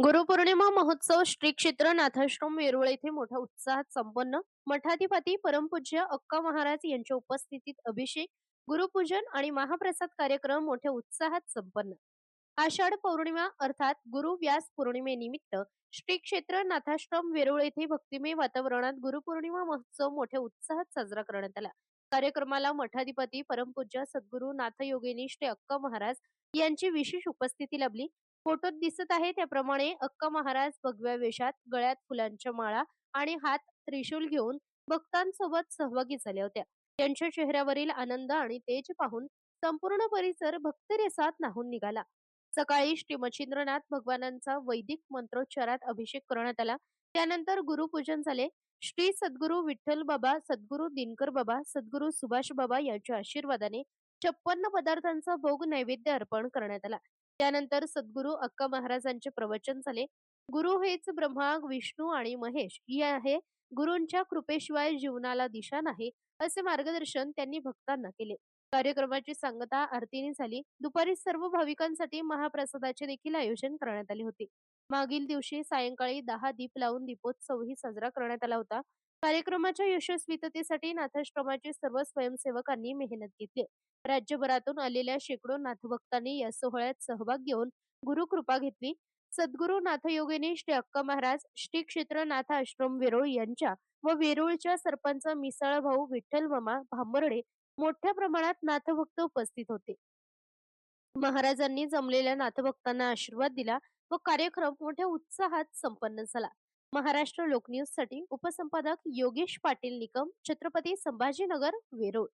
गुरुपौर्णिमा महोत्सव श्री क्षेत्र नाथाश्रम वेरूळ येथे मोठ्या उत्साहात संपन्न. मठाधिपती परमपूज्य अक्का महाराज यांच्या उपस्थितीत अभिषेक, गुरुपूजन आणि महाप्रसाद कार्यक्रम मोठ्या उत्साहात संपन्न. आषाढ पौर्णिमा अर्थात गुरु व्यास पौर्णिमेनिमित्त श्री क्षेत्र नाथाश्रम वेरूळ येथे भक्तिमय वातावरणात गुरुपौर्णिमा महोत्सव मोठ्या उत्साहात साजरा करण्यात आला. कार्यक्रमाला मठाधिपती परमपूज्य सद्गुरू नाथयोगिनी श्री अक्का महाराज यांची विशेष उपस्थिती लाभली. फोटोत दिसत आहे त्याप्रमाणे अक्का महाराज भगव्या वेशात, गळ्यात फुलांच्या माळा आणि हात त्रिशूल घेऊन भक्तांसोबत सहभागी झाल्या होत्या. त्यांच्या चेहऱ्यावरील आनंद आणि तेज पाहून संपूर्ण परिसर भक्तिरसात न्हाऊन निघाला. सकाळी श्री मच्छिंद्रनाथ भगवानांचा वैदिक मंत्रोच्चारात अभिषेक करण्यात आला. त्यानंतर गुरुपूजन झाले. श्री सद्गुरू विठ्ठल बाबा, सद्गुरू दिनकर बाबा, सद्गुरू सुभाष बाबा यांच्या आशीर्वादाने 56 पदार्थांचा भोग नैवेद्य अर्पण करण्यात आला. त्यानंतर सद्गुरू अक्का महाराजांचे प्रवचन झाले. गुरु हेच ब्रह्मा, विष्णू आणि महेश हे आहे. गुरूंच्या कृपेशिवाय जीवनाला दिशा नाही, असे मार्गदर्शन त्यांनी भक्तांना केले. कार्यक्रमाची सांगता आरतीने झाली. दुपारी सर्व भाविकांसाठी महाप्रसादाचे देखील आयोजन करण्यात आले होते. मागील दिवशी सायंकाळी 10 दीप लावून दीपोत्सवही साजरा करण्यात आला होता. कार्यक्रमाच्या यशस्वीततेसाठी नाथाश्रमाचे सर्व स्वयंसेवकांनी मेहनत घेतली. राज्यभरातून आलेल्या शेकडो नाथभक्तांनी या सोहळ्यात सहभाग घेऊन गुरुकृपा घेतली. सद्गुरू नाथयोगिनी श्री अक्का महाराज, श्री क्षेत्र नाथ आश्रम वेरूळ यांच्या व वेरूळच्या सरपंच मिसाळ भाऊ विठ्ठल मामा भांबर्डे मोठ्या प्रमाणात नाथभक्त उपस्थित होते. महाराजांनी जमलेल्या नाथभक्तांना आशीर्वाद दिला व कार्यक्रम मोठ्या उत्साहात संपन्न झाला. महाराष्ट्र लोकन्यूज साठी उपसंपादक योगेश पाटील निकम, छत्रपती संभाजीनगर, वेरूळ.